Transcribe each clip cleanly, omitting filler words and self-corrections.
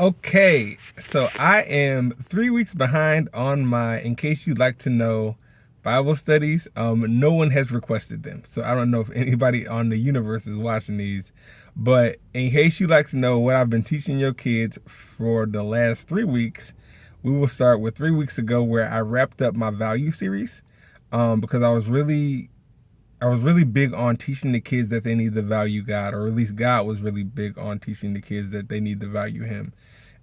Okay, so I am 3 weeks behind on my In Case You'd Like to Know Bible studies. No one has requested them, so I don't know if anybody on the universe is watching these. But in case you'd like to know what I've been teaching your kids for the last 3 weeks, we will start with 3 weeks ago where I wrapped up my value series. Because I was really big on teaching the kids that they need to value God, or at least God was really big on teaching the kids that they need to value Him.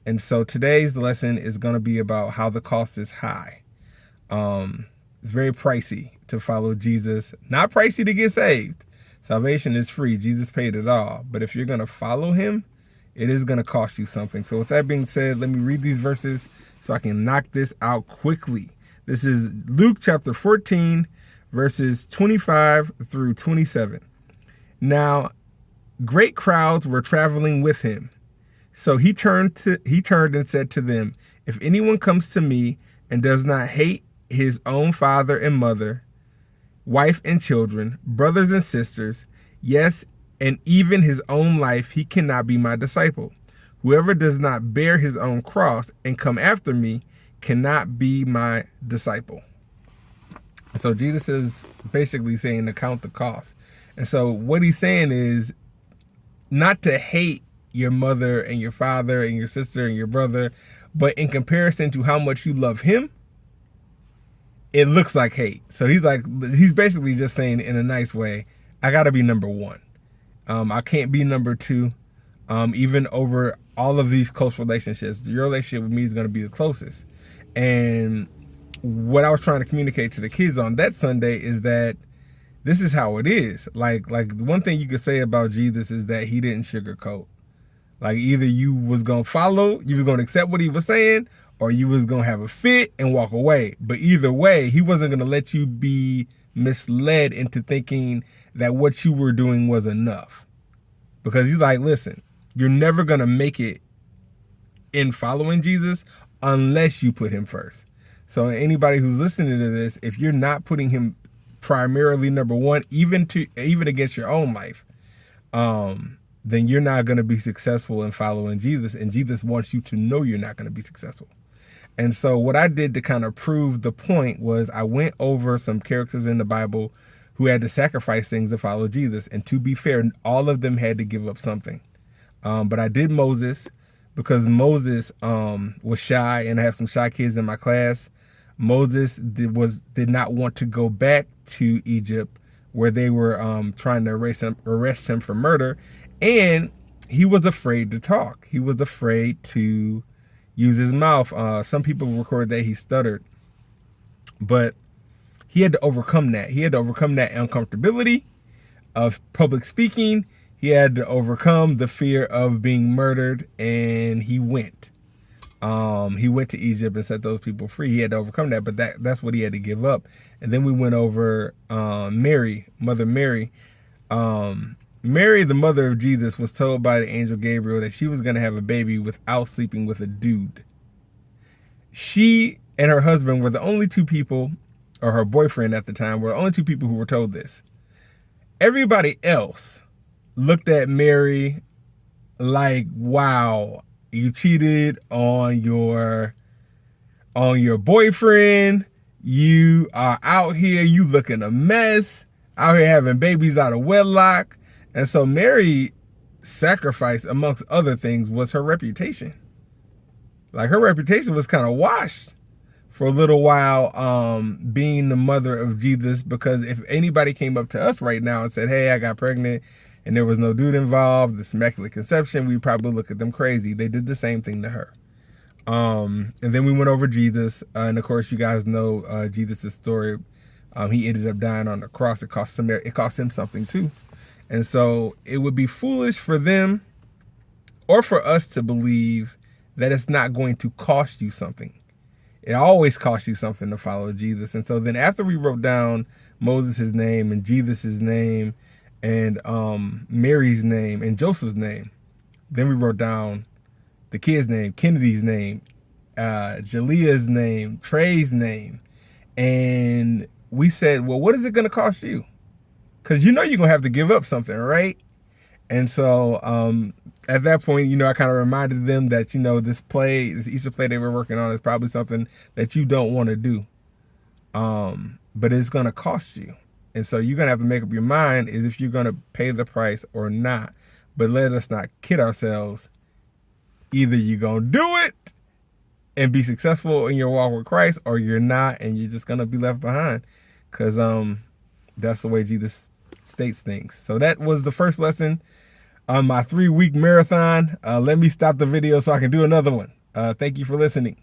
And so today's lesson is going to be about how the cost is high. It's very pricey to follow Jesus. Not pricey to get saved. Salvation is free. Jesus paid it all. But if you're going to follow Him, it is going to cost you something. So with that being said, let me read these verses so I can knock this out quickly. This is Luke chapter 14, verses 25 through 27. Now, great crowds were traveling with him. So he turned and said to them, "If anyone comes to me and does not hate his own father and mother, wife and children, brothers and sisters, yes, and even his own life, he cannot be my disciple. Whoever does not bear his own cross and come after me cannot be my disciple." So Jesus is basically saying to count the cost. And so what he's saying is not to hate your mother and your father and your sister and your brother, but in comparison to how much you love him, it looks like hate. So he's basically just saying in a nice way, I got to be number one. I can't be number two. Even over all of these close relationships, your relationship with me is going to be the closest. And what I was trying to communicate to the kids on that Sunday is that this is how it is. Like one thing you could say about Jesus is that he didn't sugarcoat. Like either you was going to follow, you was going to accept what he was saying, or you was going to have a fit and walk away. But either way, he wasn't going to let you be misled into thinking that what you were doing was enough. Because he's like, listen, you're never going to make it in following Jesus unless you put him first. So anybody who's listening to this, if you're not putting him primarily number one, even against your own life, then you're not going to be successful in following Jesus. And Jesus wants you to know you're not going to be successful. And so what I did to kind of prove the point was I went over some characters in the Bible who had to sacrifice things to follow Jesus. And to be fair, all of them had to give up something. But I did Moses because Moses was shy, and I have some shy kids in my class. Moses did not want to go back to Egypt where they were trying to arrest him for murder. And he was afraid to talk. He was afraid to use his mouth. Some people record that he stuttered. But he had to overcome that. He had to overcome that uncomfortability of public speaking. He had to overcome the fear of being murdered, and he went. He went to Egypt and set those people free. He had to overcome that, but that's what he had to give up. And then we went over Mary, Mother Mary. Mary, the mother of Jesus, was told by the angel Gabriel that she was going to have a baby without sleeping with a dude. She and her husband were the only two people, or her boyfriend at the time, were the only two people who were told this. Everybody else looked at Mary like, wow, you cheated on your boyfriend. You are out here, you looking a mess, out here having babies out of wedlock. And so Mary's sacrifice, amongst other things, was her reputation. Like her reputation was kind of washed for a little while, being the mother of Jesus, because if anybody came up to us right now and said, hey, I got pregnant and there was no dude involved, this immaculate conception, we'd probably look at them crazy. They did the same thing to her. And then we went over Jesus. And of course, you guys know Jesus' story. He ended up dying on the cross. It cost him something too. And so it would be foolish for them or for us to believe that it's not going to cost you something. It always costs you something to follow Jesus. And so then after we wrote down Moses' name and Jesus' name and Mary's name and Joseph's name, then we wrote down the kid's name, Kennedy's name, Jalea's name, Trey's name. And we said, well, what is it going to cost you? Because you know you're going to have to give up something, right? And so at that point, I kind of reminded them that, this Easter play they were working on is probably something that you don't want to do. But it's going to cost you. And so you're going to have to make up your mind is if you're going to pay the price or not. But let us not kid ourselves. Either you're going to do it and be successful in your walk with Christ, or you're not, and you're just going to be left behind. Because that's the way Jesus states things. So that was the first lesson on my 3-week marathon. Let me stop the video so I can do another one. Thank you for listening.